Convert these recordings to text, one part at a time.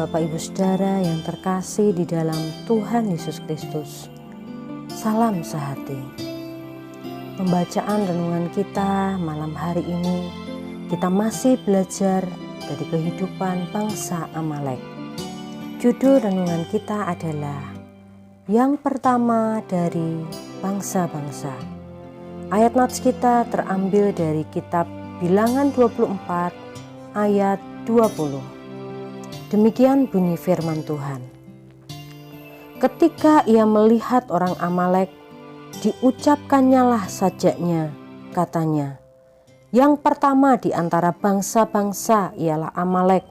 Bapak Ibu Saudara yang terkasih di dalam Tuhan Yesus Kristus. Salam sehati. Pembacaan renungan kita malam hari ini, kita masih belajar dari kehidupan bangsa Amalek. Judul renungan kita adalah yang pertama dari bangsa-bangsa. Ayat nats kita terambil dari kitab Bilangan 24 ayat 20. Demikian bunyi firman Tuhan. Ketika ia melihat orang Amalek, diucapkannyalah sajaknya, katanya, yang pertama di antara bangsa-bangsa ialah Amalek,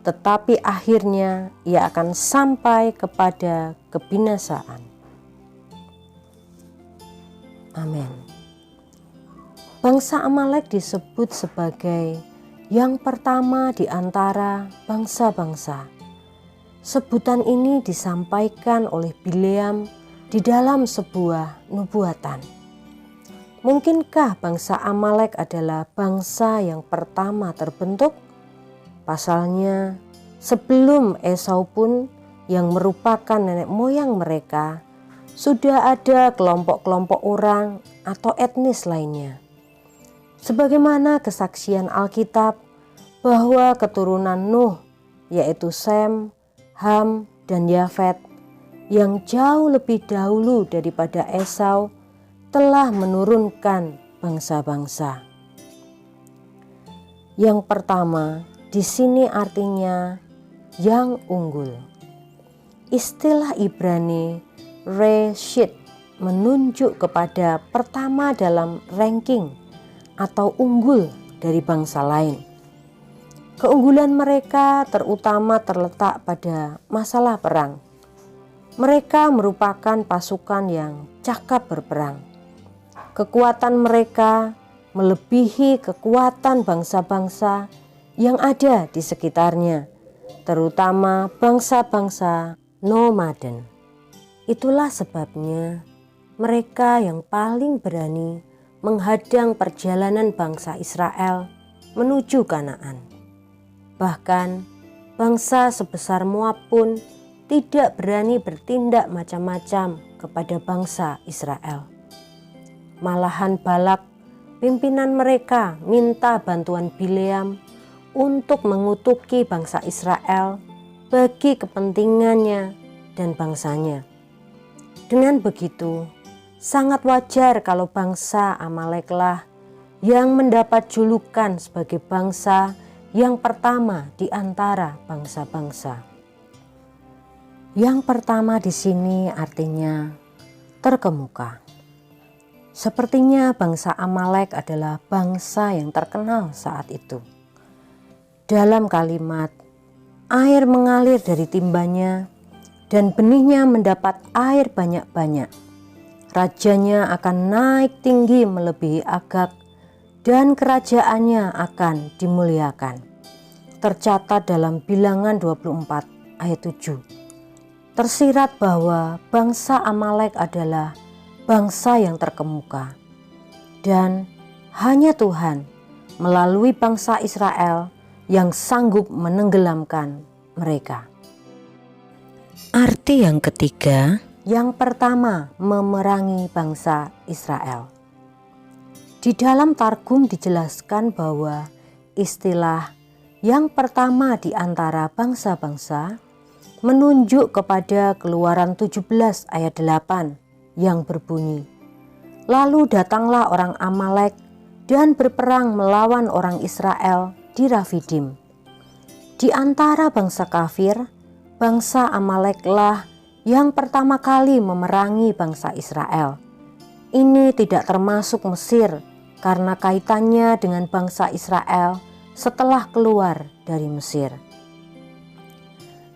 tetapi akhirnya ia akan sampai kepada kebinasaan. Amin. Bangsa Amalek disebut sebagai yang pertama di antara bangsa-bangsa. Sebutan ini disampaikan oleh Bileam di dalam sebuah nubuatan. Mungkinkah bangsa Amalek adalah bangsa yang pertama terbentuk? Pasalnya, sebelum Esau pun yang merupakan nenek moyang mereka, sudah ada kelompok-kelompok orang atau etnis lainnya. Sebagaimana kesaksian Alkitab bahwa keturunan Nuh, yaitu Sem, Ham, dan Yafet, yang jauh lebih dahulu daripada Esau, telah menurunkan bangsa-bangsa. Yang pertama di sini artinya yang unggul. Istilah Ibrani Reshit menunjuk kepada pertama dalam ranking atau unggul dari bangsa lain. Keunggulan mereka terutama terletak pada masalah perang. Mereka merupakan pasukan yang cakap berperang. Kekuatan mereka melebihi kekuatan bangsa-bangsa yang ada di sekitarnya, terutama bangsa-bangsa nomaden. Itulah sebabnya mereka yang paling berani menghadang perjalanan bangsa Israel menuju Kanaan. Bahkan bangsa sebesar Moab pun tidak berani bertindak macam-macam kepada bangsa Israel. Malahan Balak, pimpinan mereka, minta bantuan Bileam untuk mengutuki bangsa Israel bagi kepentingannya dan bangsanya. Dengan begitu, sangat wajar kalau bangsa Amaleklah yang mendapat julukan sebagai bangsa yang pertama di antara bangsa-bangsa. Yang pertama di sini artinya terkemuka. Sepertinya bangsa Amalek adalah bangsa yang terkenal saat itu. Dalam kalimat, air mengalir dari timbanya dan benihnya mendapat air banyak-banyak. Rajanya akan naik tinggi melebihi Agag dan kerajaannya akan dimuliakan. Tercatat dalam Bilangan 24 ayat 7. Tersirat bahwa bangsa Amalek adalah bangsa yang terkemuka. Dan hanya Tuhan melalui bangsa Israel yang sanggup menenggelamkan mereka. Arti yang ketiga, yang pertama, memerangi bangsa Israel. Di dalam Targum dijelaskan bahwa istilah yang pertama di antara bangsa-bangsa menunjuk kepada Keluaran 17 ayat 8 yang berbunyi, lalu datanglah orang Amalek dan berperang melawan orang Israel di Rafidim. Di antara bangsa kafir, bangsa Amaleklah yang pertama kali memerangi bangsa Israel. Ini tidak termasuk Mesir karena kaitannya dengan bangsa Israel setelah keluar dari Mesir.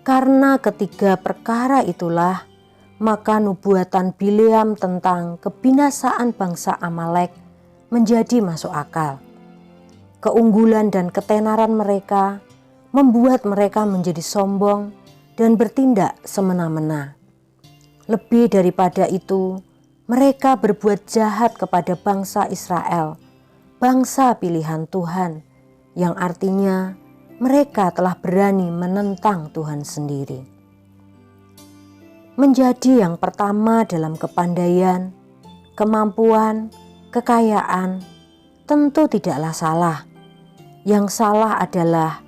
Karena ketiga perkara itulah, maka nubuatan Bileam tentang kebinasaan bangsa Amalek menjadi masuk akal. Keunggulan dan ketenaran mereka membuat mereka menjadi sombong dan bertindak semena-mena. Lebih daripada itu, mereka berbuat jahat kepada bangsa Israel, bangsa pilihan Tuhan, yang artinya mereka telah berani menentang Tuhan sendiri. Menjadi yang pertama dalam kepandaian, kemampuan, kekayaan tentu tidaklah salah. Yang salah adalah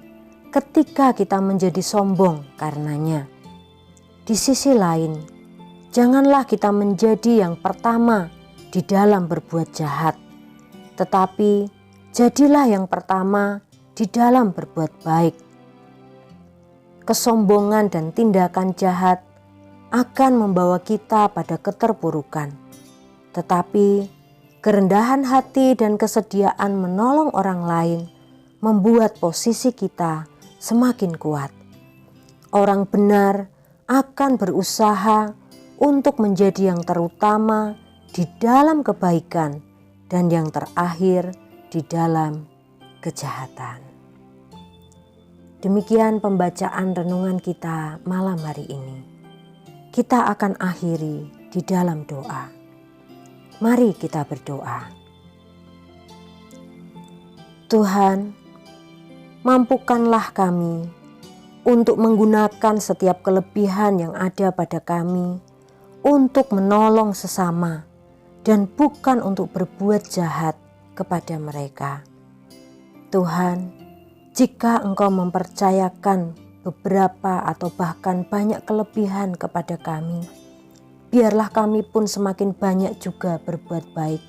ketika kita menjadi sombong karenanya. Di sisi lain, janganlah kita menjadi yang pertama di dalam berbuat jahat, tetapi jadilah yang pertama di dalam berbuat baik. Kesombongan dan tindakan jahat akan membawa kita pada keterpurukan, tetapi kerendahan hati dan kesediaan menolong orang lain membuat posisi kita semakin kuat. Orang benar akan berusaha untuk menjadi yang terutama di dalam kebaikan dan yang terakhir di dalam kejahatan. Demikian pembacaan renungan kita malam hari ini. Kita akan akhiri di dalam doa. Mari kita berdoa. Tuhan, mampukanlah kami untuk menggunakan setiap kelebihan yang ada pada kami untuk menolong sesama dan bukan untuk berbuat jahat kepada mereka. Tuhan, jika Engkau mempercayakan beberapa atau bahkan banyak kelebihan kepada kami, biarlah kami pun semakin banyak juga berbuat baik,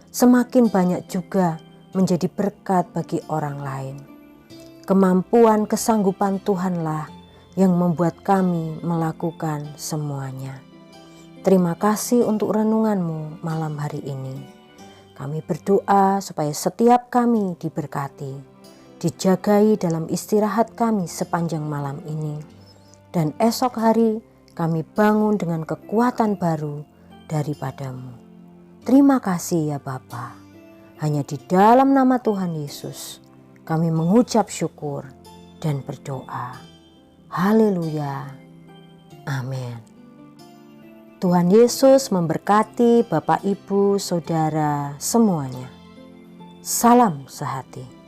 semakin banyak juga menjadi berkat bagi orang lain. Kemampuan kesanggupan Tuhanlah yang membuat kami melakukan semuanya. Terima kasih untuk renungan-Mu malam hari ini. Kami berdoa supaya setiap kami diberkati, dijagai dalam istirahat kami sepanjang malam ini, dan esok hari kami bangun dengan kekuatan baru daripada-Mu. Terima kasih ya Bapa. Hanya di dalam nama Tuhan Yesus kami mengucap syukur dan berdoa. Haleluya. Amin. Tuhan Yesus memberkati Bapak, Ibu, Saudara semuanya. Salam sehati.